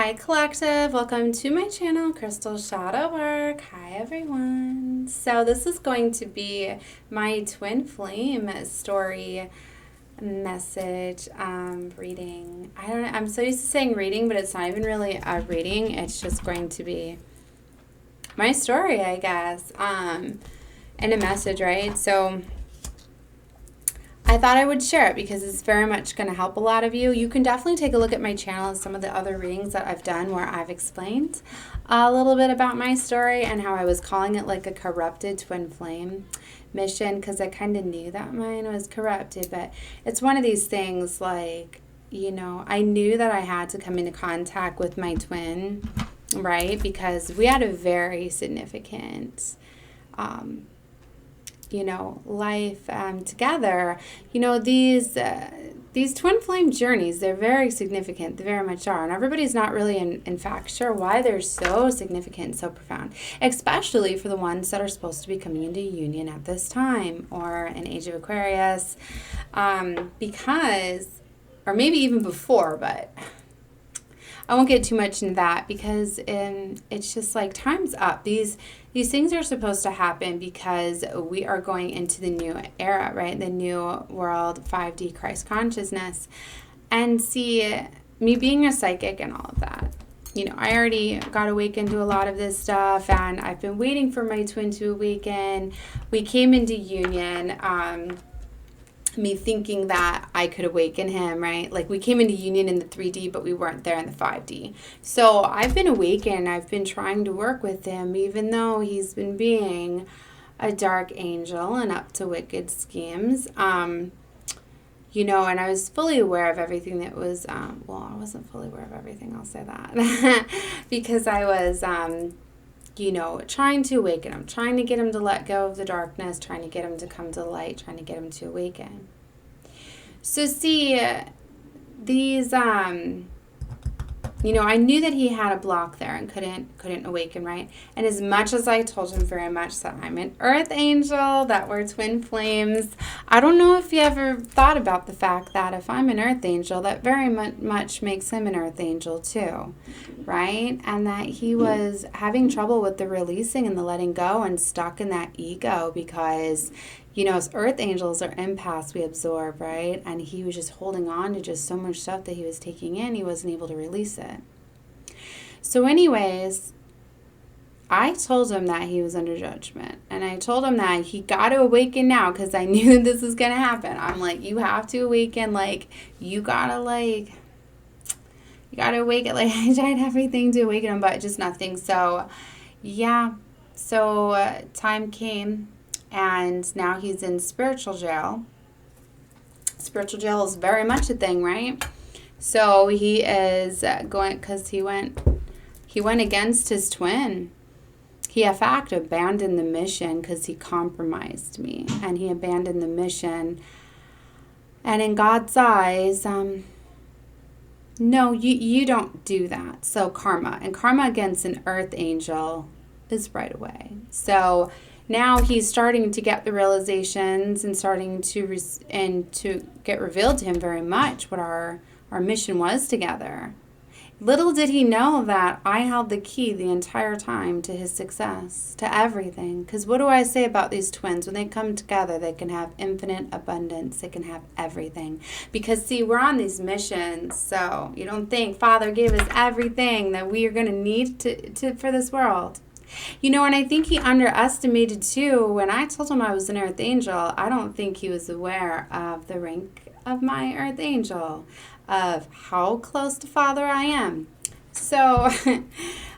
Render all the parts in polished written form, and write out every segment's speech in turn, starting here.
Hi Collective, welcome to my channel, Crystal Shadow Work. Hi everyone. So this is going to be my twin flame story message reading. I don't know, I'm so used to saying reading, but it's not even really a reading. It's just going to be my story, I guess, and a message, right? So I thought I would share it because it's very much going to help a lot of you. You can definitely take a look at my channel and some of the other readings that I've done where I've explained a little bit about my story and how I was calling it like a corrupted twin flame mission because I kind of knew that mine was corrupted. But it's one of these things like, you know, I knew that I had to come into contact with my twin, right? Because we had a very significant life together. These twin flame journeys, they're very significant. They very much are. And everybody's not really, in fact, sure why they're so significant and so profound, especially for the ones that are supposed to be coming into union at this time or an age of Aquarius, because, or maybe even before, but I won't get too much into that because it's just like time's up. These things are supposed to happen because we are going into the new era, right? The new world, 5D Christ consciousness. And see, me being a psychic and all of that, I already got awakened to a lot of this stuff, and I've been waiting for my twin to awaken. We came into union, me thinking that I could awaken him, right? Like we came into union in the 3D, but we weren't there in the 5D. So I've been awakened. I've been trying to work with him, even though he's been being a dark angel and up to wicked schemes. And I was fully aware of everything that was, I wasn't fully aware of everything, I'll say that, because I was, trying to awaken him, trying to get him to let go of the darkness, trying to get him to come to light, trying to get him to awaken. So see, these, I knew that he had a block there and couldn't awaken, right? And as much as I told him very much that I'm an earth angel, that we're twin flames, I don't know if you ever thought about the fact that if I'm an earth angel, that very much makes him an earth angel too, right? And that he was having trouble with the releasing and the letting go and stuck in that ego because, as earth angels are empaths, we absorb, right? And he was just holding on to just so much stuff that he was taking in, he wasn't able to release it. So anyways, I told him that he was under judgment. And I told him that he got to awaken now because I knew this was going to happen. I'm like, you have to awaken. Like, you got to awaken. Like, I tried everything to awaken him, but just nothing. So, yeah. So, time came. And now he's in spiritual jail. Spiritual jail is very much a thing, right? So he is going, because he went against his twin. He, in fact, abandoned the mission because he compromised me. And he abandoned the mission. And in God's eyes, no, you don't do that. So karma. And karma against an earth angel is right away. So now he's starting to get the realizations and starting to get revealed to him very much what our mission was together. Little did he know that I held the key the entire time to his success, to everything. Because what do I say about these twins? When they come together, they can have infinite abundance. They can have everything. Because, see, we're on these missions, so you don't think Father gave us everything that we are going to need for this world. And I think he underestimated, too, when I told him I was an earth angel, I don't think he was aware of the rank of my earth angel, of how close to Father I am. So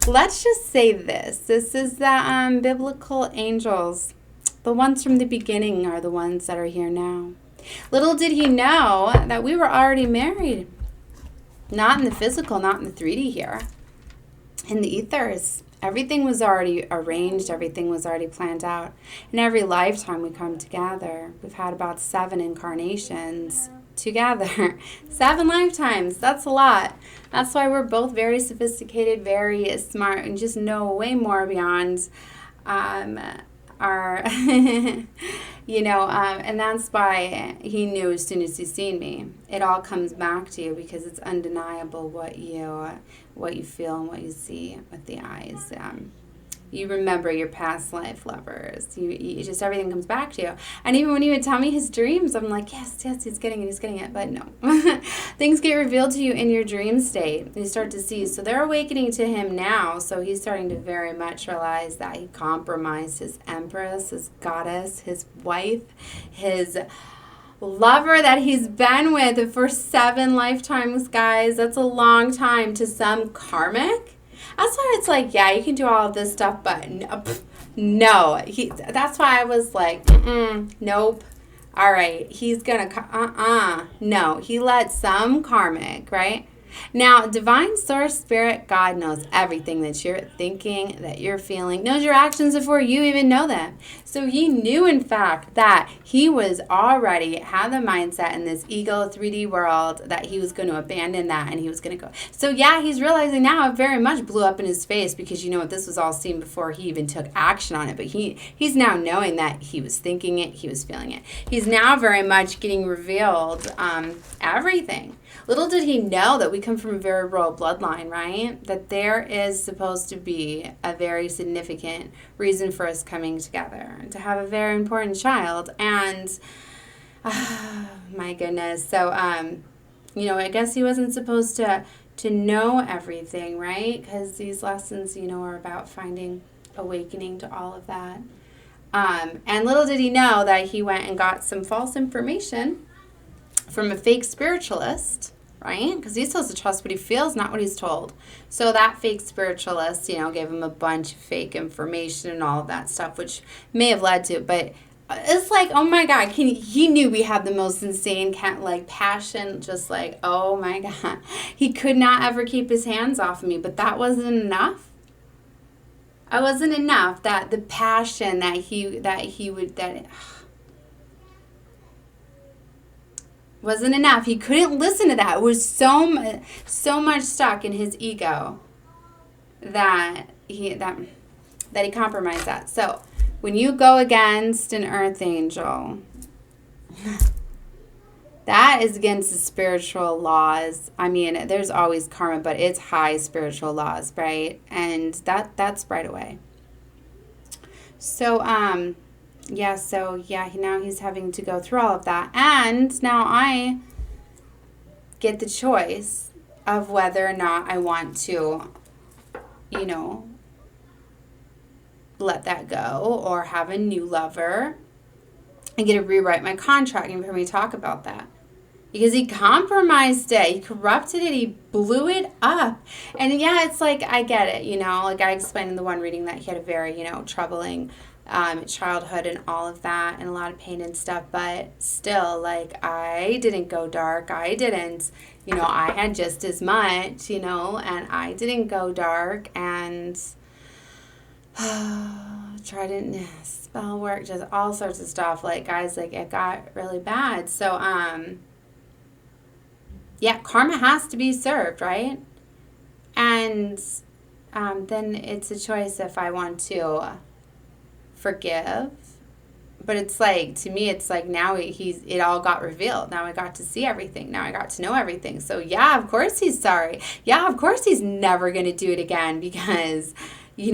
let's just say this. This is the biblical angels. The ones from the beginning are the ones that are here now. Little did he know that we were already married. Not in the physical, not in the 3D here. In the ethers. Everything was already arranged. Everything was already planned out. In every lifetime we come together. We've had about 7 incarnations together. 7 lifetimes. That's a lot. That's why we're both very sophisticated, very smart, and just know way more beyond are, and that's why he knew as soon as he seen me. It all comes back to you because it's undeniable what you feel and what you see with the eyes. You remember your past life lovers. You just, everything comes back to you. And even when he would tell me his dreams, I'm like, yes, he's getting it. But no. Things get revealed to you in your dream state. You start to see. So they're awakening to him now. So he's starting to very much realize that he compromised his empress, his goddess, his wife, his lover that he's been with for 7 lifetimes, guys. That's a long time to some karmic. That's why it's like, yeah, you can do all of this stuff, but no. That's why I was like, nope. All right, he's gonna, no. He let some karmic, right? Now, divine source spirit, God knows everything that you're thinking, that you're feeling, knows your actions before you even know them. So he knew, in fact, that he was already had the mindset in this ego 3D world that he was going to abandon that and he was going to go. So yeah, he's realizing now it very much blew up in his face because this was all seen before he even took action on it. But he's now knowing that he was thinking it, he was feeling it. He's now very much getting revealed everything. Little did he know that we come from a very royal bloodline, right? That there is supposed to be a very significant reason for us coming together, to have a very important child. And, my goodness. So, I guess he wasn't supposed to know everything, right? Because these lessons, are about finding awakening to all of that. And little did he know that he went and got some false information from a fake spiritualist, right? Because he's supposed to trust what he feels, not what he's told. So that fake spiritualist, gave him a bunch of fake information and all of that stuff, which may have led to it. But it's like, oh my God, he knew we had the most insane passion, just like, oh my God. He could not ever keep his hands off of me, but that wasn't enough. It wasn't enough that the passion wasn't enough. He couldn't listen to that. It was so much stuck in his ego that he compromised that. So when you go against an earth angel, that is against the spiritual laws. I mean, there's always karma, but it's high spiritual laws, right? And that's right away. So now he's having to go through all of that. And now I get the choice of whether or not I want to, let that go or have a new lover and get to rewrite my contract. And you've heard me talk about that. Because he compromised it. He corrupted it. He blew it up. And yeah, it's like, I get it, like I explained in the one reading that he had a very, troubling childhood and all of that and a lot of pain and stuff, but still, like, I didn't go dark. I didn't, I had just as much, and I didn't go dark and tried to spell work, just all sorts of stuff. Like, guys, like, it got really bad. So, karma has to be served, right? And then it's a choice if I want to forgive. But it's like, to me, it's like now it all got revealed. Now I got to see everything. Now I got to know everything. So yeah, of course he's sorry. Yeah, of course he's never going to do it again because,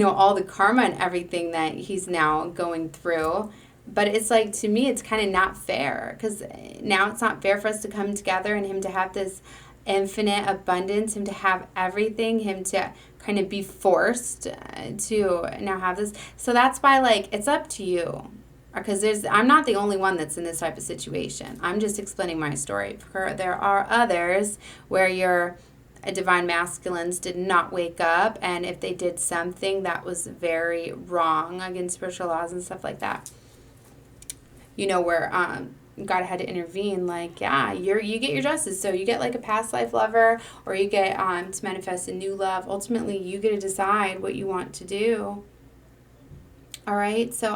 all the karma and everything that he's now going through. But it's like, to me, it's kind of not fair because now it's not fair for us to come together and him to have this infinite abundance, him to have everything, him to kind of be forced to now have this. So that's why, like, it's up to you. Because I'm not the only one that's in this type of situation. I'm just explaining my story. There are others where your divine masculines did not wake up, and if they did something that was very wrong against spiritual laws and stuff like that, where God had to intervene. Like, yeah, you get your justice. So you get like a past life lover, or you get to manifest a new love. Ultimately, you get to decide what you want to do. All right. So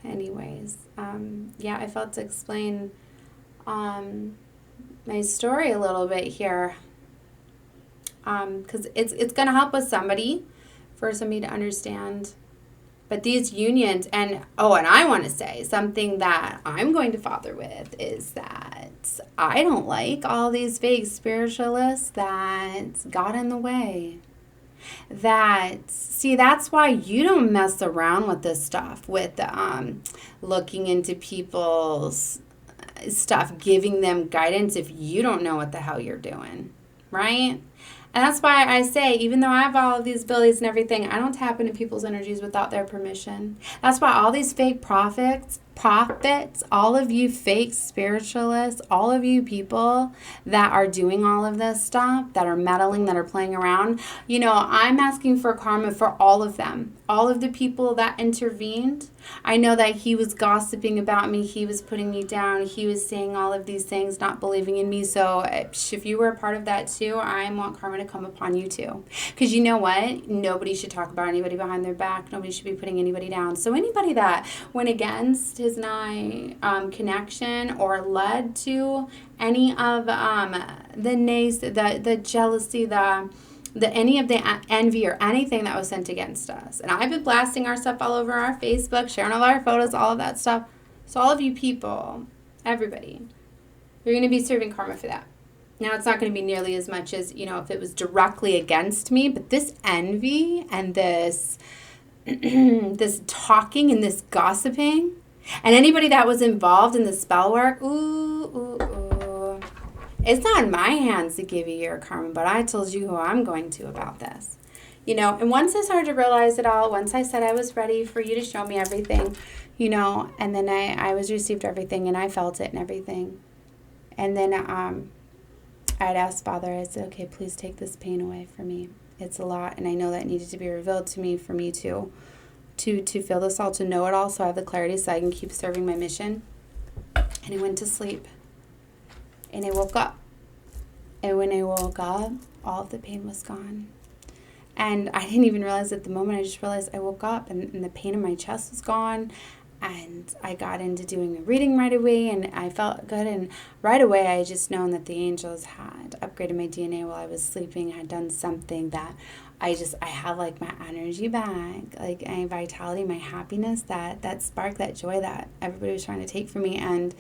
anyways, I felt to explain my story a little bit here, because it's going to help with somebody, for somebody to understand. But these unions, and I want to say something that I'm going to father with is that I don't like all these fake spiritualists that got in the way. That's why you don't mess around with this stuff, with looking into people's stuff, giving them guidance if you don't know what the hell you're doing, right? And that's why I say, even though I have all of these abilities and everything, I don't tap into people's energies without their permission. That's why all these fake prophets, all of you fake spiritualists, all of you people that are doing all of this stuff, that are meddling, that are playing around, I'm asking for karma for all of them. All of the people that intervened. I know that he was gossiping about me. He was putting me down. He was saying all of these things, not believing in me. So if you were a part of that too, I want karma to come upon you too. Because you know what? Nobody should talk about anybody behind their back. Nobody should be putting anybody down. So anybody that went against his and I connection or led to any of the jealousy, any of the envy or anything that was sent against us. And I've been blasting our stuff all over our Facebook, sharing all our photos, all of that stuff. So all of you people, everybody, you're going to be serving karma for that. Now, it's not going to be nearly as much as, if it was directly against me, but this envy and this this talking and this gossiping, and anybody that was involved in the spell work, it's not in my hands to give you your karma, but I told you who I'm going to about this. And once I started to realize it all, once I said I was ready for you to show me everything, and then I was received everything, and I felt it and everything. And then I'd asked Father, I said, okay, please take this pain away from me. It's a lot, and I know that needed to be revealed to me for me to feel this all, to know it all, so I have the clarity so I can keep serving my mission. And I went to sleep. And I woke up. And when I woke up, all of the pain was gone. And I didn't even realize at the moment. I just realized I woke up and the pain in my chest was gone. And I got into doing a reading right away, and I felt good. And right away, I just known that the angels had upgraded my DNA while I was sleeping, had done something that I had like my energy back, like my vitality, my happiness, that spark, that joy that everybody was trying to take from me. And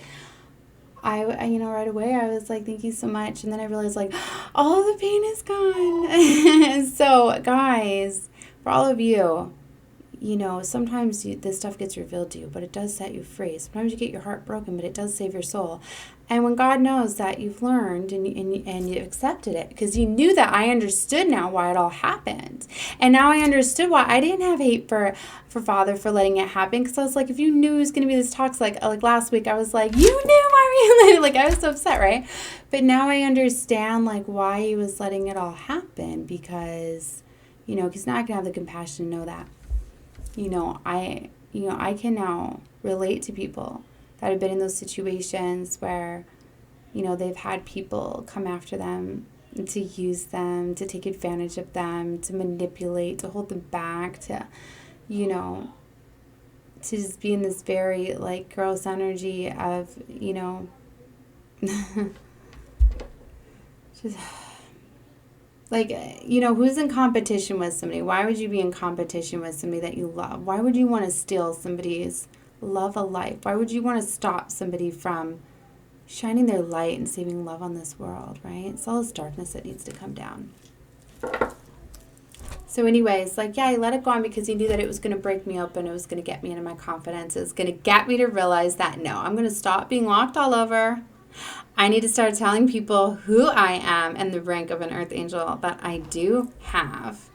I right away, I was like, thank you so much. And then I realized, like, all the pain is gone. So, guys, for all of you, sometimes this stuff gets revealed to you, but it does set you free. Sometimes you get your heart broken, but it does save your soul. And when God knows that you've learned and you accepted it, because you knew that I understood now why it all happened. And now I understood why I didn't have hate for Father for letting it happen. Because I was like, if you knew it was going to be this toxic, like last week, I was like, you knew, Maria. Like, I was so upset, right? But now I understand, like, why he was letting it all happen. Because, because now I can have the compassion to know that. I can now relate to people that have been in those situations where, they've had people come after them to use them, to take advantage of them, to manipulate, to hold them back, to just be in this very, like, gross energy of, just... Like, who's in competition with somebody? Why would you be in competition with somebody that you love? Why would you want to steal somebody's love of life? Why would you want to stop somebody from shining their light and saving love on this world, right? It's all this darkness that needs to come down. So anyways, I let it go on because he knew that it was going to break me open. It was going to get me into my confidence. It was going to get me to realize that, no, I'm going to stop being locked all over. I need to start telling people who I am and the rank of an earth angel that I do have.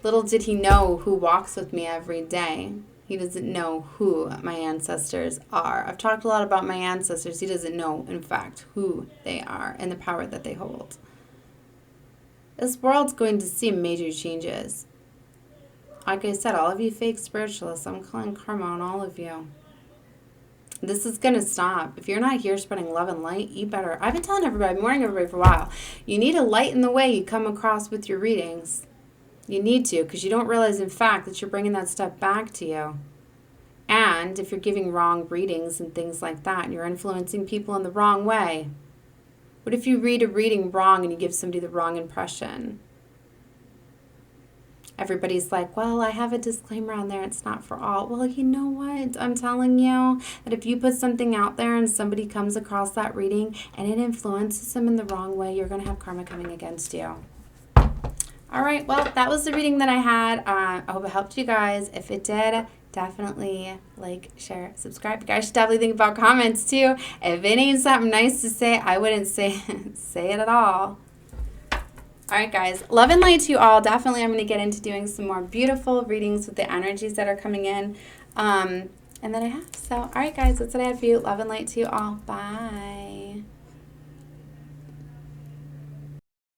Little did he know who walks with me every day. He doesn't know who my ancestors are. I've talked a lot about my ancestors. He doesn't know, in fact, who they are and the power that they hold. This world's going to see major changes. Like I said, all of you fake spiritualists, I'm calling karma on all of you. This is going to stop. If you're not here spreading love and light, you better. I've been telling everybody, I've been warning everybody for a while. You need to lighten the way you come across with your readings. You need to, because you don't realize, in fact, that you're bringing that stuff back to you. And if you're giving wrong readings and things like that, and you're influencing people in the wrong way. What if you read a reading wrong and you give somebody the wrong impression? everybody's like, well, I have a disclaimer on there. It's not for all. Well, you know what? I'm telling you that if you put something out there and somebody comes across that reading and it influences them in the wrong way, you're going to have karma coming against you. All right, well, that was the reading that I had. I hope it helped you guys. If it did, definitely like, share, subscribe. You guys should definitely think about comments too. If it ain't something nice to say, I wouldn't say it at all. All right, guys. Love and light to you all. Definitely I'm going to get into doing some more beautiful readings with the energies that are coming in. And that I have. So, all right, guys, that's what I have for you. Love and light to you all. Bye.